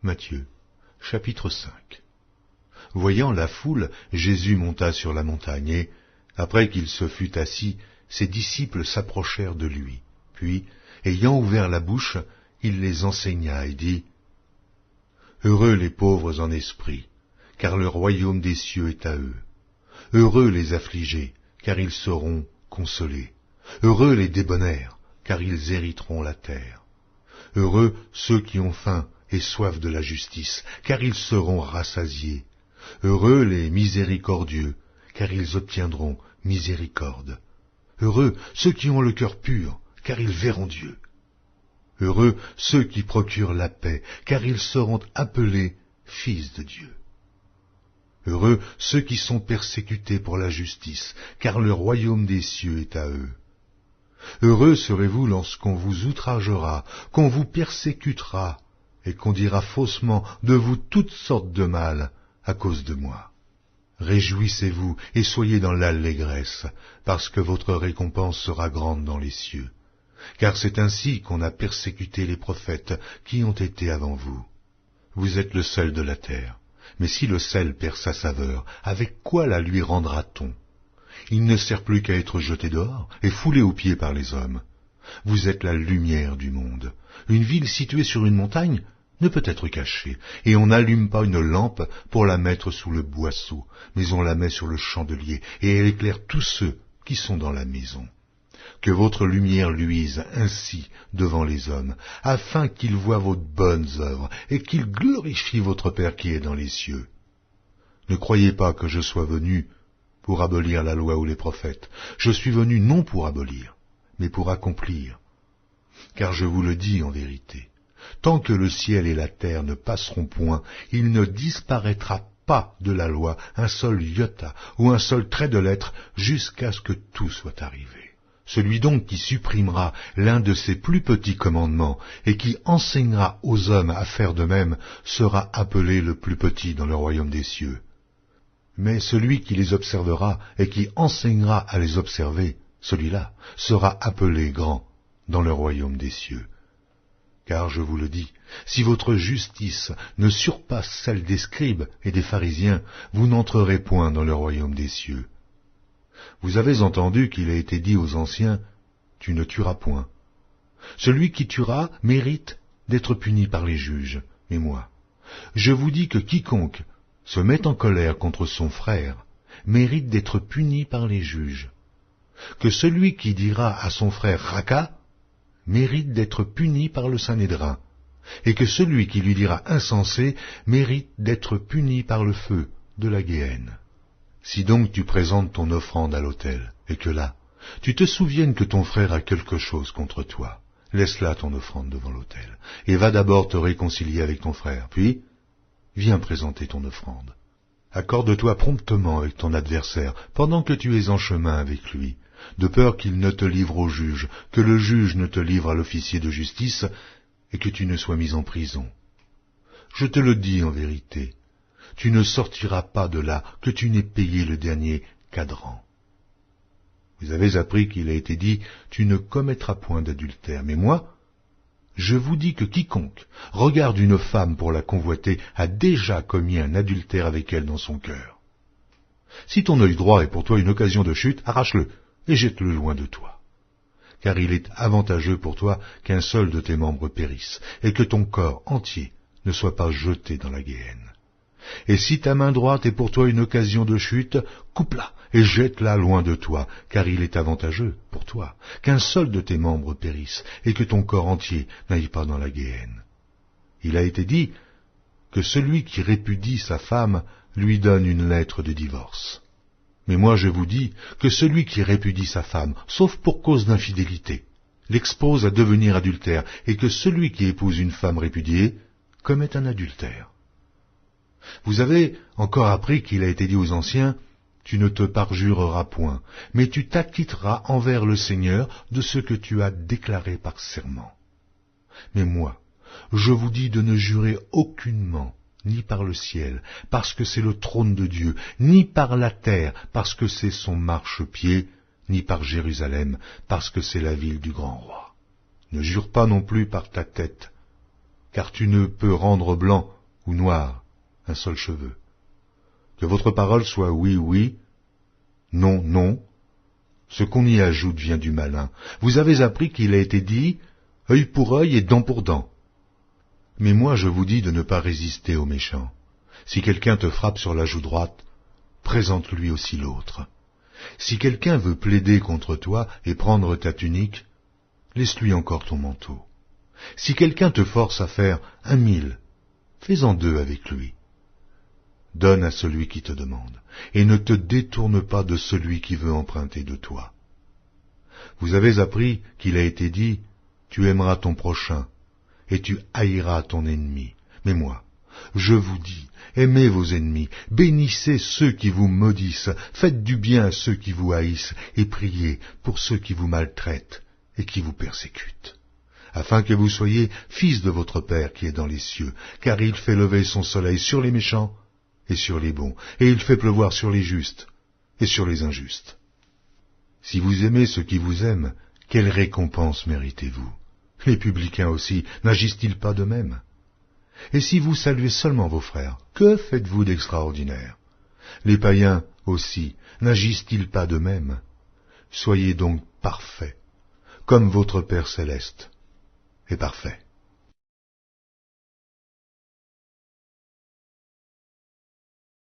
Matthieu, chapitre 5. Voyant la foule, Jésus monta sur la montagne et, après qu'il se fut assis, ses disciples s'approchèrent de lui. Puis, ayant ouvert la bouche, il les enseigna et dit : Heureux les pauvres en esprit, car le royaume des cieux est à eux. Heureux les affligés, car ils seront consolés. Heureux les débonnaires, car ils hériteront la terre. Heureux ceux qui ont faim et soif de la justice, car ils seront rassasiés. Heureux les miséricordieux, car ils obtiendront miséricorde. Heureux ceux qui ont le cœur pur, car ils verront Dieu. Heureux ceux qui procurent la paix, car ils seront appelés fils de Dieu. Heureux ceux qui sont persécutés pour la justice, car le royaume des cieux est à eux. Heureux serez-vous lorsqu'on vous outragera, qu'on vous persécutera, et qu'on dira faussement de vous toutes sortes de mal à cause de moi. Réjouissez-vous et soyez dans l'allégresse, parce que votre récompense sera grande dans les cieux. Car c'est ainsi qu'on a persécuté les prophètes qui ont été avant vous. Vous êtes le sel de la terre, mais si le sel perd sa saveur, avec quoi la lui rendra-t-on ? Il ne sert plus qu'à être jeté dehors et foulé aux pieds par les hommes. Vous êtes la lumière du monde. Une ville située sur une montagne ne peut être cachée, et on n'allume pas une lampe pour la mettre sous le boisseau, mais on la met sur le chandelier, et elle éclaire tous ceux qui sont dans la maison. Que votre lumière luise ainsi devant les hommes, afin qu'ils voient vos bonnes œuvres, et qu'ils glorifient votre Père qui est dans les cieux. Ne croyez pas que je sois venu pour abolir la loi ou les prophètes. Je suis venu non pour abolir, mais pour accomplir. Car je vous le dis en vérité, tant que le ciel et la terre ne passeront point, il ne disparaîtra pas de la loi un seul iota ou un seul trait de lettre jusqu'à ce que tout soit arrivé. Celui donc qui supprimera l'un de ces plus petits commandements et qui enseignera aux hommes à faire de même sera appelé le plus petit dans le royaume des cieux. Mais celui qui les observera et qui enseignera à les observer, celui-là sera appelé grand dans le royaume des cieux. Car je vous le dis, si votre justice ne surpasse celle des scribes et des pharisiens, vous n'entrerez point dans le royaume des cieux. Vous avez entendu qu'il a été dit aux anciens, « Tu ne tueras point ». Celui qui tuera mérite d'être puni par les juges. Mais moi, je vous dis que quiconque se met en colère contre son frère mérite d'être puni par les juges. Que celui qui dira à son frère « Raka » mérite d'être puni par le Sanhédrin, et que celui qui lui dira « insensé » mérite d'être puni par le feu de la Guéhenne. Si donc tu présentes ton offrande à l'autel, et que là, tu te souviennes que ton frère a quelque chose contre toi, laisse là ton offrande devant l'autel, et va d'abord te réconcilier avec ton frère, puis viens présenter ton offrande. Accorde-toi promptement avec ton adversaire, pendant que tu es en chemin avec lui, de peur qu'il ne te livre au juge, que le juge ne te livre à l'officier de justice, et que tu ne sois mis en prison. Je te le dis en vérité, tu ne sortiras pas de là que tu n'aies payé le dernier cadran. Vous avez appris qu'il a été dit, tu ne commettras point d'adultère. Mais moi, je vous dis que quiconque regarde une femme pour la convoiter a déjà commis un adultère avec elle dans son cœur. Si ton œil droit est pour toi une occasion de chute, arrache-le et jette-le loin de toi. Car il est avantageux pour toi qu'un seul de tes membres périsse, et que ton corps entier ne soit pas jeté dans la Guéhenne. Et si ta main droite est pour toi une occasion de chute, coupe-la et jette-la loin de toi, car il est avantageux pour toi qu'un seul de tes membres périsse, et que ton corps entier n'aille pas dans la Guéhenne. Il a été dit que celui qui répudie sa femme lui donne une lettre de divorce. Mais moi je vous dis que celui qui répudie sa femme, sauf pour cause d'infidélité, l'expose à devenir adultère, et que celui qui épouse une femme répudiée commet un adultère. Vous avez encore appris qu'il a été dit aux anciens, « Tu ne te parjureras point, mais tu t'acquitteras envers le Seigneur de ce que tu as déclaré par serment. » Mais moi, je vous dis de ne jurer aucunement, ni par le ciel, parce que c'est le trône de Dieu, ni par la terre, parce que c'est son marchepied, ni par Jérusalem, parce que c'est la ville du grand roi. Ne jure pas non plus par ta tête, car tu ne peux rendre blanc ou noir, un seul cheveu. Que votre parole soit oui, oui, non, non. Ce qu'on y ajoute vient du malin. Vous avez appris qu'il a été dit œil pour œil et dent pour dent. Mais moi je vous dis de ne pas résister aux méchants. Si quelqu'un te frappe sur la joue droite, présente-lui aussi l'autre. Si quelqu'un veut plaider contre toi et prendre ta tunique, laisse-lui encore ton manteau. Si quelqu'un te force à faire 1000, fais-en 2 avec lui. Donne à celui qui te demande, et ne te détourne pas de celui qui veut emprunter de toi. Vous avez appris qu'il a été dit, tu aimeras ton prochain, et tu haïras ton ennemi. Mais moi, je vous dis, aimez vos ennemis, bénissez ceux qui vous maudissent, faites du bien à ceux qui vous haïssent, et priez pour ceux qui vous maltraitent et qui vous persécutent, afin que vous soyez fils de votre Père qui est dans les cieux, car il fait lever son soleil sur les méchants et sur les bons, et il fait pleuvoir sur les justes et sur les injustes. Si vous aimez ceux qui vous aiment, quelle récompense méritez-vous? Les publicains aussi, n'agissent-ils pas de même? Et si vous saluez seulement vos frères, que faites-vous d'extraordinaire? Les païens aussi, n'agissent-ils pas de même? Soyez donc parfaits, comme votre Père céleste est parfait.